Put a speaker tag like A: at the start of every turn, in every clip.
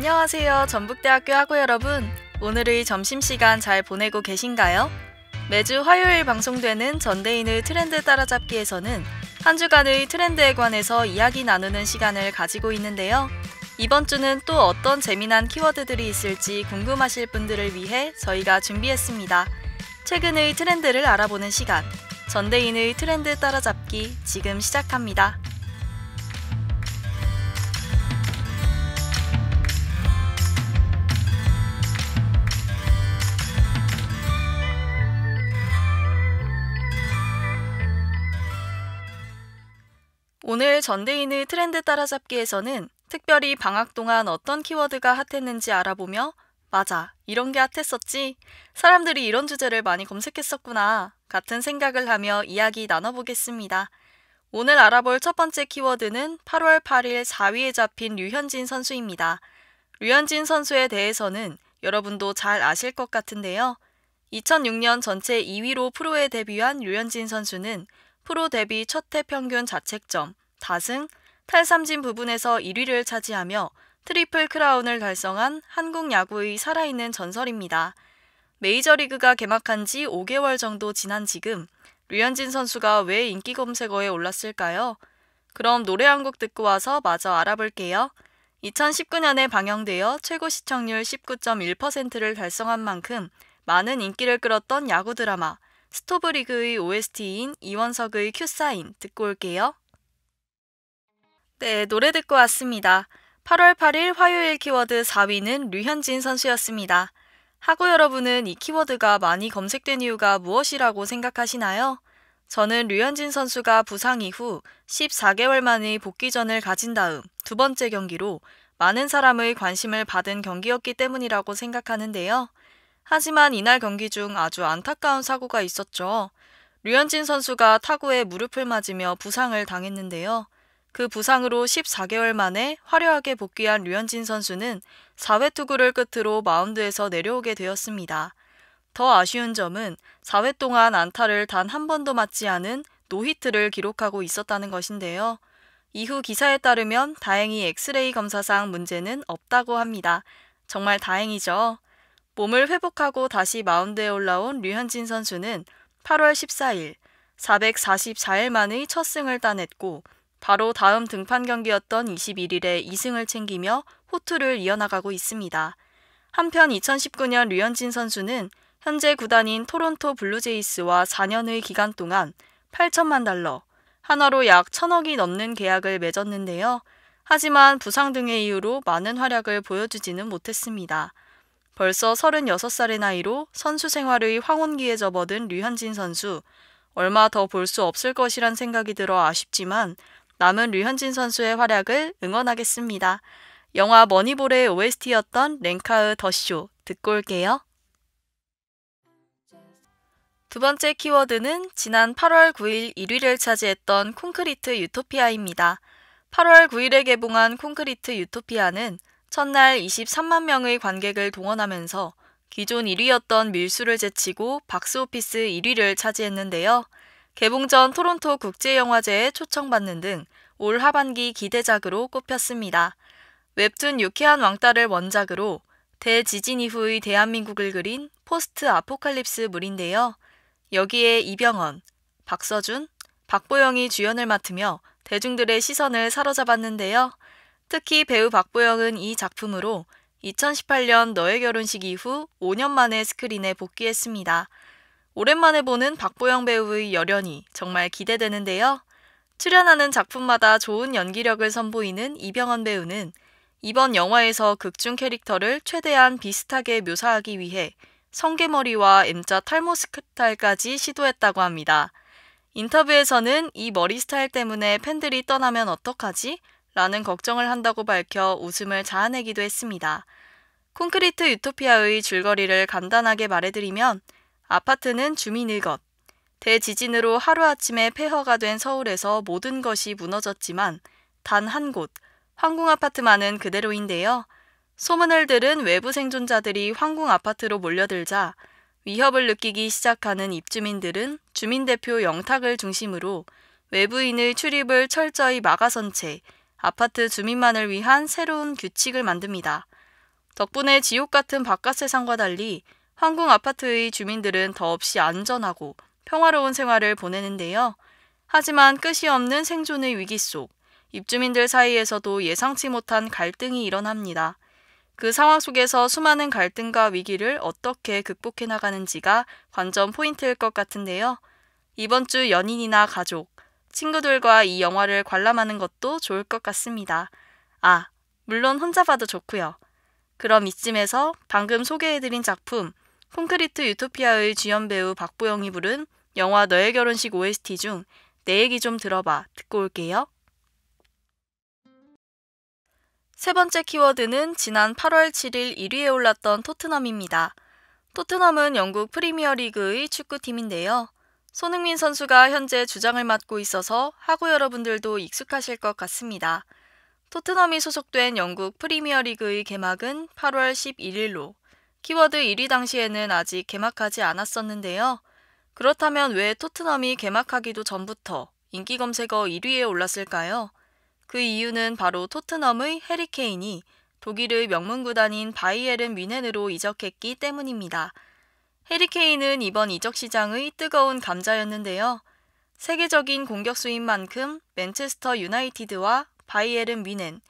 A: 안녕하세요. 전북대학교 학우 여러분. 오늘의 점심시간 잘 보내고 계신가요? 매주 화요일 방송되는 전대인의 트렌드 따라잡기에서는 한 주간의 트렌드에 관해서 이야기 나누는 시간을 가지고 있는데요. 이번 주는 또 어떤 재미난 키워드들이 있을지 궁금하실 분들을 위해 저희가 준비했습니다. 최근의 트렌드를 알아보는 시간, 전대인의 트렌드 따라잡기 지금 시작합니다. 오늘 전대인의 트렌드 따라잡기에서는 특별히 방학 동안 어떤 키워드가 핫했는지 알아보며 맞아, 이런 게 핫했었지? 사람들이 이런 주제를 많이 검색했었구나 같은 생각을 하며 이야기 나눠보겠습니다. 오늘 알아볼 첫 번째 키워드는 8월 8일 4위에 잡힌 류현진 선수입니다. 류현진 선수에 대해서는 여러분도 잘 아실 것 같은데요. 2006년 전체 2위로 프로에 데뷔한 류현진 선수는 프로 데뷔 첫 해 평균 자책점, 다승, 탈삼진 부분에서 1위를 차지하며 트리플 크라운을 달성한 한국 야구의 살아있는 전설입니다. 메이저리그가 개막한 지 5개월 정도 지난 지금 류현진 선수가 왜 인기 검색어에 올랐을까요? 그럼 노래 한 곡 듣고 와서 마저 알아볼게요. 2019년에 방영되어 최고 시청률 19.1%를 달성한 만큼 많은 인기를 끌었던 야구 드라마 스토브리그의 OST인 이원석의 큐사인 듣고 올게요. 네, 노래 듣고 왔습니다. 8월 8일 화요일 키워드 4위는 류현진 선수였습니다. 학우 여러분은 이 키워드가 많이 검색된 이유가 무엇이라고 생각하시나요? 저는 류현진 선수가 부상 이후 14개월 만의 복귀전을 가진 다음 두 번째 경기로 많은 사람의 관심을 받은 경기였기 때문이라고 생각하는데요. 하지만 이날 경기 중 아주 안타까운 사고가 있었죠. 류현진 선수가 타구에 무릎을 맞으며 부상을 당했는데요. 그 부상으로 14개월 만에 화려하게 복귀한 류현진 선수는 4회 투구를 끝으로 마운드에서 내려오게 되었습니다. 더 아쉬운 점은 4회 동안 안타를 단 한 번도 맞지 않은 노히트를 기록하고 있었다는 것인데요. 이후 기사에 따르면 다행히 엑스레이 검사상 문제는 없다고 합니다. 정말 다행이죠. 몸을 회복하고 다시 마운드에 올라온 류현진 선수는 8월 14일 444일 만의 첫 승을 따냈고 바로 다음 등판 경기였던 21일에 2승을 챙기며 호투를 이어나가고 있습니다. 한편 2019년 류현진 선수는 현재 구단인 토론토 블루제이스와 4년의 기간 동안 $8천만, 한화로 약 1,000억이 넘는 계약을 맺었는데요. 하지만 부상 등의 이유로 많은 활약을 보여주지는 못했습니다. 벌써 36살의 나이로 선수 생활의 황혼기에 접어든 류현진 선수, 얼마 더 볼 수 없을 것이란 생각이 들어 아쉽지만 남은 류현진 선수의 활약을 응원하겠습니다. 영화 머니볼의 OST였던 랭카의 더쇼 듣고 올게요. 두 번째 키워드는 지난 8월 9일 1위를 차지했던 콘크리트 유토피아입니다. 8월 9일에 개봉한 콘크리트 유토피아는 첫날 23만 명의 관객을 동원하면서 기존 1위였던 밀수를 제치고 박스오피스 1위를 차지했는데요. 개봉 전 토론토 국제영화제에 초청받는 등 올 하반기 기대작으로 꼽혔습니다. 웹툰 유쾌한 왕따를 원작으로 대지진 이후의 대한민국을 그린 포스트 아포칼립스물인데요. 여기에 이병헌, 박서준, 박보영이 주연을 맡으며 대중들의 시선을 사로잡았는데요. 특히 배우 박보영은 이 작품으로 2018년 너의 결혼식 이후 5년 만에 스크린에 복귀했습니다. 오랜만에 보는 박보영 배우의 열연이 정말 기대되는데요. 출연하는 작품마다 좋은 연기력을 선보이는 이병헌 배우는 이번 영화에서 극중 캐릭터를 최대한 비슷하게 묘사하기 위해 성게머리와 M자 탈모 스타일까지 시도했다고 합니다. 인터뷰에서는 이 머리 스타일 때문에 팬들이 떠나면 어떡하지? 라는 걱정을 한다고 밝혀 웃음을 자아내기도 했습니다. 콘크리트 유토피아의 줄거리를 간단하게 말해드리면 아파트는 주민의 것. 대지진으로 하루아침에 폐허가 된 서울에서 모든 것이 무너졌지만 단 한 곳, 황궁아파트만은 그대로인데요. 소문을 들은 외부 생존자들이 황궁아파트로 몰려들자 위협을 느끼기 시작하는 입주민들은 주민대표 영탁을 중심으로 외부인의 출입을 철저히 막아선 채 아파트 주민만을 위한 새로운 규칙을 만듭니다. 덕분에 지옥 같은 바깥 세상과 달리 황궁 아파트의 주민들은 더없이 안전하고 평화로운 생활을 보내는데요. 하지만 끝이 없는 생존의 위기 속 입주민들 사이에서도 예상치 못한 갈등이 일어납니다. 그 상황 속에서 수많은 갈등과 위기를 어떻게 극복해 나가는지가 관전 포인트일 것 같은데요. 이번 주 연인이나 가족, 친구들과 이 영화를 관람하는 것도 좋을 것 같습니다. 아, 물론 혼자 봐도 좋고요. 그럼 이쯤에서 방금 소개해드린 작품 콘크리트 유토피아의 주연 배우 박보영이 부른 영화 너의 결혼식 OST 중 내 얘기 좀 들어봐 듣고 올게요. 세 번째 키워드는 지난 8월 7일 1위에 올랐던 토트넘입니다. 토트넘은 영국 프리미어리그의 축구팀인데요. 손흥민 선수가 현재 주장을 맡고 있어서 하구 여러분들도 익숙하실 것 같습니다. 토트넘이 소속된 영국 프리미어리그의 개막은 8월 11일로 키워드 1위 당시에는 아직 개막하지 않았었는데요. 그렇다면 왜 토트넘이 개막하기도 전부터 인기 검색어 1위에 올랐을까요? 그 이유는 바로 토트넘의 해리 케인이 독일의 명문 구단인 바이에른 뮌헨으로 이적했기 때문입니다. 해리 케인은 이번 이적 시장의 뜨거운 감자였는데요. 세계적인 공격수인 만큼 맨체스터 유나이티드와 바이에른 뮌헨,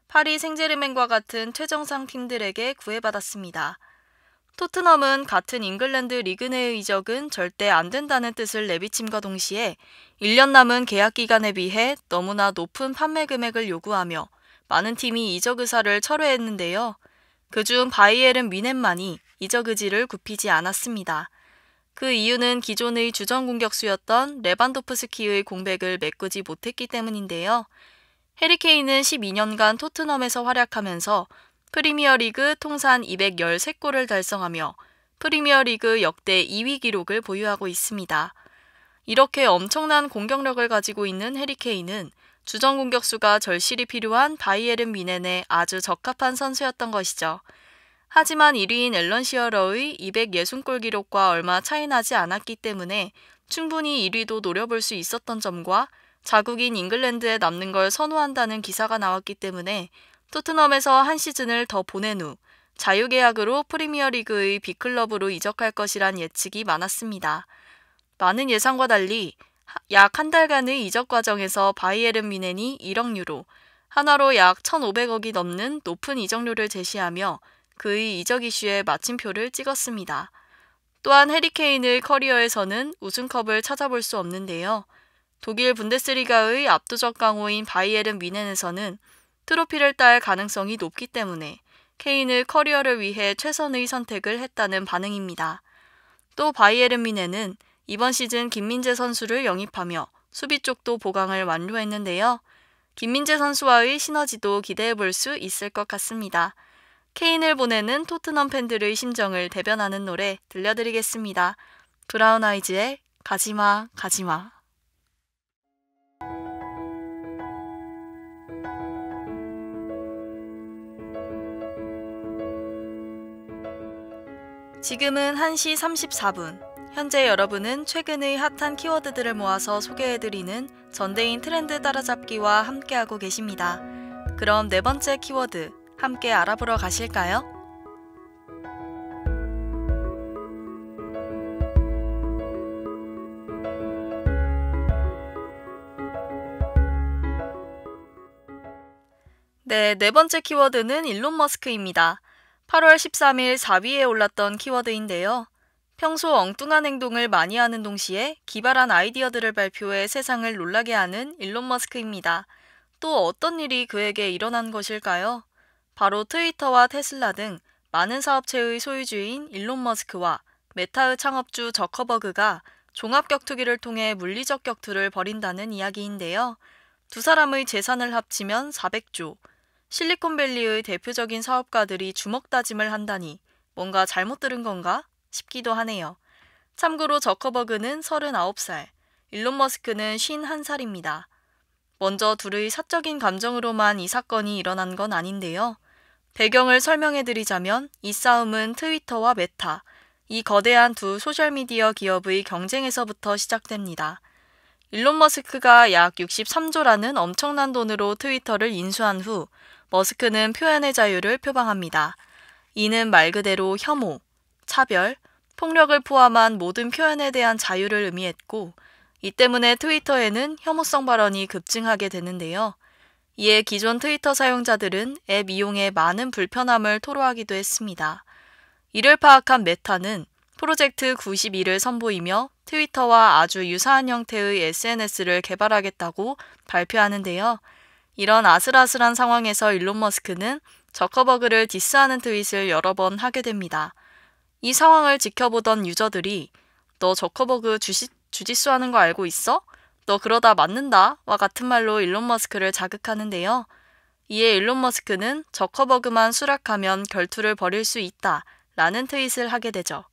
A: 파리 생제르맹과 같은 최정상 팀들에게 구애받았습니다. 토트넘은 같은 잉글랜드 리그 내의 이적은 절대 안 된다는 뜻을 내비침과 동시에 1년 남은 계약 기간에 비해 너무나 높은 판매 금액을 요구하며 많은 팀이 이적 의사를 철회했는데요. 그중 바이에른 뮌헨만이 이적 의지를 굽히지 않았습니다. 그 이유는 기존의 주전 공격수였던 레반도프스키의 공백을 메꾸지 못했기 때문인데요. 해리 케인은 12년간 토트넘에서 활약하면서 프리미어리그 통산 213골을 달성하며 프리미어리그 역대 2위 기록을 보유하고 있습니다. 이렇게 엄청난 공격력을 가지고 있는 해리 케인은 주전 공격수가 절실히 필요한 바이에른 뮌헨에 아주 적합한 선수였던 것이죠. 하지만 1위인 앨런 시어러의 260골 기록과 얼마 차이 나지 않았기 때문에 충분히 1위도 노려볼 수 있었던 점과 자국인 잉글랜드에 남는 걸 선호한다는 기사가 나왔기 때문에 토트넘에서 한 시즌을 더 보낸 후 자유계약으로 프리미어리그의 B클럽으로 이적할 것이란 예측이 많았습니다. 많은 예상과 달리 약 한 달간의 이적 과정에서 바이에른 뮌헨이 1억 유로, 한화로 약 1,500억이 넘는 높은 이적료를 제시하며 그의 이적 이슈에 마침표를 찍었습니다. 또한 해리 케인의 커리어에서는 우승컵을 찾아볼 수 없는데요. 독일 분데스리가의 압도적 강호인 바이에른 뮌헨에서는 트로피를 딸 가능성이 높기 때문에 케인의 커리어를 위해 최선의 선택을 했다는 반응입니다. 또 바이에른 뮌헨은 이번 시즌 김민재 선수를 영입하며 수비 쪽도 보강을 완료했는데요. 김민재 선수와의 시너지도 기대해 볼 수 있을 것 같습니다. 케인을 보내는 토트넘 팬들의 심정을 대변하는 노래 들려드리겠습니다. 브라운 아이즈의 가지마 가지마. 지금은 1시 34분. 현재 여러분은 최근의 핫한 키워드들을 모아서 소개해드리는 전대인 트렌드 따라잡기와 함께하고 계십니다. 그럼 네 번째 키워드 함께 알아보러 가실까요? 네 번째 키워드는 일론 머스크입니다. 8월 13일 4위에 올랐던 키워드인데요. 평소 엉뚱한 행동을 많이 하는 동시에 기발한 아이디어들을 발표해 세상을 놀라게 하는 일론 머스크입니다. 또 어떤 일이 그에게 일어난 것일까요? 바로 트위터와 테슬라 등 많은 사업체의 소유주인 일론 머스크와 메타의 창업주 저커버그가 종합격투기를 통해 물리적 격투를 벌인다는 이야기인데요. 두 사람의 재산을 합치면 400조, 실리콘밸리의 대표적인 사업가들이 주먹다짐을 한다니 뭔가 잘못 들은 건가 싶기도 하네요. 참고로 저커버그는 39살, 일론 머스크는 51살입니다. 먼저 둘의 사적인 감정으로만 이 사건이 일어난 건 아닌데요. 배경을 설명해드리자면 이 싸움은 트위터와 메타, 이 거대한 두 소셜미디어 기업의 경쟁에서부터 시작됩니다. 일론 머스크가 약 63조라는 엄청난 돈으로 트위터를 인수한 후 머스크는 표현의 자유를 표방합니다. 이는 말 그대로 혐오, 차별, 폭력을 포함한 모든 표현에 대한 자유를 의미했고, 이 때문에 트위터에는 혐오성 발언이 급증하게 되는데요. 이에 기존 트위터 사용자들은 앱 이용에 많은 불편함을 토로하기도 했습니다. 이를 파악한 메타는 프로젝트 92를 선보이며 트위터와 아주 유사한 형태의 SNS를 개발하겠다고 발표하는데요. 이런 아슬아슬한 상황에서 일론 머스크는 저커버그를 디스하는 트윗을 여러 번 하게 됩니다. 이 상황을 지켜보던 유저들이 너 저커버그 주짓수 하는 거 알고 있어? 너 그러다 맞는다 와 같은 말로 일론 머스크를 자극하는데요. 이에 일론 머스크는 저커버그만 수락하면 결투를 벌일 수 있다 라는 트윗을 하게 되죠.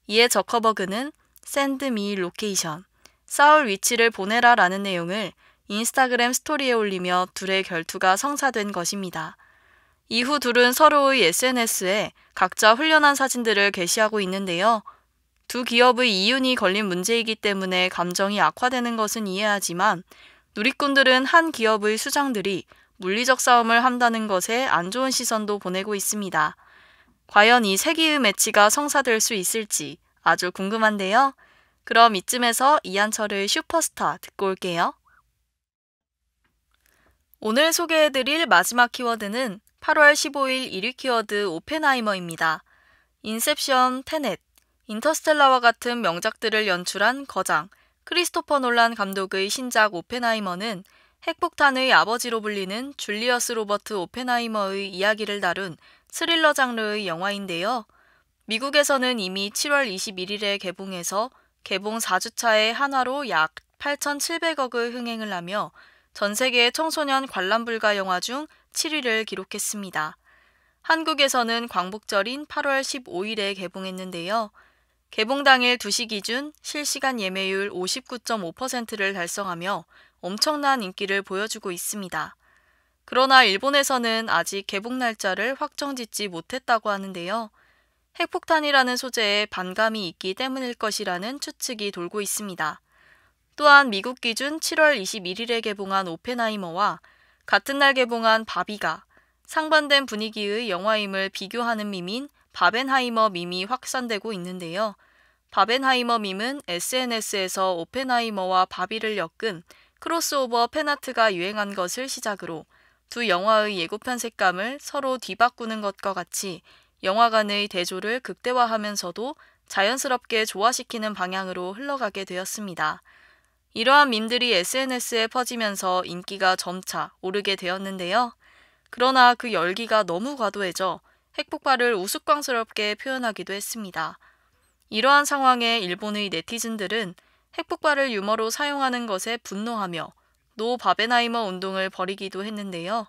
A: 이에 저커버그는 send me location, 싸울 위치를 보내라 라는 내용을 인스타그램 스토리에 올리며 둘의 결투가 성사된 것입니다. 이후 둘은 서로의 SNS에 각자 훈련한 사진들을 게시하고 있는데요. 두 기업의 이윤이 걸린 문제이기 때문에 감정이 악화되는 것은 이해하지만 누리꾼들은 한 기업의 수장들이 물리적 싸움을 한다는 것에 안 좋은 시선도 보내고 있습니다. 과연 이 세기의 매치가 성사될 수 있을지 아주 궁금한데요. 그럼 이쯤에서 이한철의 슈퍼스타 듣고 올게요. 오늘 소개해드릴 마지막 키워드는 8월 15일 1위 키워드 오펜하이머입니다. 인셉션, 테넷, 인터스텔라와 같은 명작들을 연출한 거장 크리스토퍼 놀란 감독의 신작 오펜하이머는 핵폭탄의 아버지로 불리는 줄리어스 로버트 오펜하이머의 이야기를 다룬 스릴러 장르의 영화인데요. 미국에서는 이미 7월 21일에 개봉해서 개봉 4주차에 한화로 약 8,700억의 흥행을 하며 전 세계 청소년 관람 불가 영화 중 7위를 기록했습니다. 한국에서는 광복절인 8월 15일에 개봉했는데요. 개봉 당일 2시 기준 실시간 예매율 59.5%를 달성하며 엄청난 인기를 보여주고 있습니다. 그러나 일본에서는 아직 개봉 날짜를 확정짓지 못했다고 하는데요. 핵폭탄이라는 소재에 반감이 있기 때문일 것이라는 추측이 돌고 있습니다. 또한 미국 기준 7월 21일에 개봉한 오펜하이머와 같은 날 개봉한 바비가 상반된 분위기의 영화임을 비교하는 밈인 바벤하이머 밈이 확산되고 있는데요. 바벤하이머 밈은 SNS에서 오펜하이머와 바비를 엮은 크로스오버 팬아트가 유행한 것을 시작으로 두 영화의 예고편 색감을 서로 뒤바꾸는 것과 같이 영화 간의 대조를 극대화하면서도 자연스럽게 조화시키는 방향으로 흘러가게 되었습니다. 이러한 밈들이 SNS에 퍼지면서 인기가 점차 오르게 되었는데요. 그러나 그 열기가 너무 과도해져 핵폭발을 우스꽝스럽게 표현하기도 했습니다. 이러한 상황에 일본의 네티즌들은 핵폭발을 유머로 사용하는 것에 분노하며 노 바벤하이머 운동을 벌이기도 했는데요.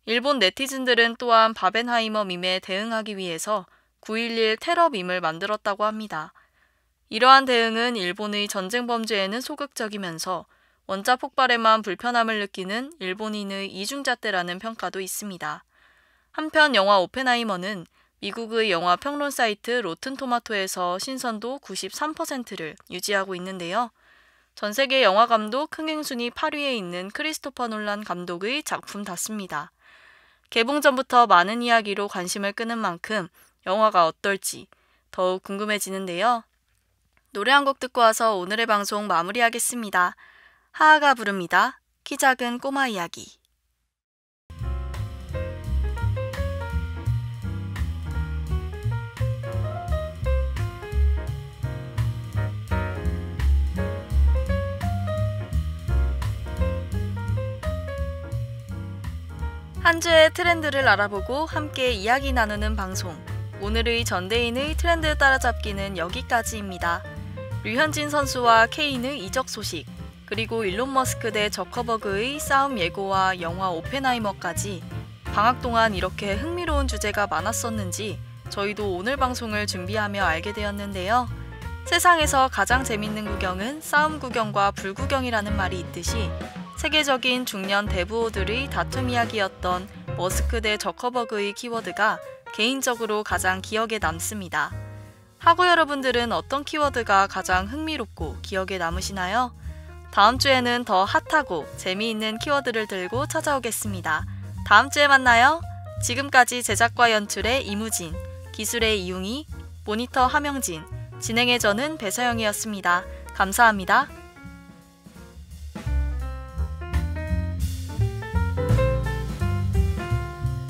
A: 일본 네티즌들은 또한 바벤하이머 밈에 대응하기 위해서 9.11 테러 밈을 만들었다고 합니다. 이러한 대응은 일본의 전쟁 범죄에는 소극적이면서 원자 폭발에만 불편함을 느끼는 일본인의 이중잣대라는 평가도 있습니다. 한편 영화 오펜하이머는 미국의 영화 평론 사이트 로튼토마토에서 신선도 93%를 유지하고 있는데요. 전 세계 영화 감독 흥행 순위 8위에 있는 크리스토퍼 놀란 감독의 작품답습니다. 개봉 전부터 많은 이야기로 관심을 끄는 만큼 영화가 어떨지 더욱 궁금해지는데요. 노래 한 곡 듣고 와서 오늘의 방송 마무리하겠습니다. 하하가 부릅니다. 키 작은 꼬마 이야기. 한 주의 트렌드를 알아보고 함께 이야기 나누는 방송. 오늘의 전대인의 트렌드 따라잡기는 여기까지입니다. 류현진 선수와 케인의 이적 소식, 그리고 일론 머스크 대 저커버그의 싸움 예고와 영화 오펜하이머까지 방학 동안 이렇게 흥미로운 주제가 많았었는지 저희도 오늘 방송을 준비하며 알게 되었는데요. 세상에서 가장 재밌는 구경은 싸움 구경과 불구경이라는 말이 있듯이 세계적인 중년 대부호들의 다툼 이야기였던 머스크 대 저커버그의 키워드가 개인적으로 가장 기억에 남습니다. 하고 여러분들은 어떤 키워드가 가장 흥미롭고 기억에 남으시나요? 다음 주에는 더 핫하고 재미있는 키워드를 들고 찾아오겠습니다. 다음 주에 만나요. 지금까지 제작과 연출의 이무진, 기술의 이용희, 모니터 하명진, 진행의 저는 배서영이었습니다. 감사합니다.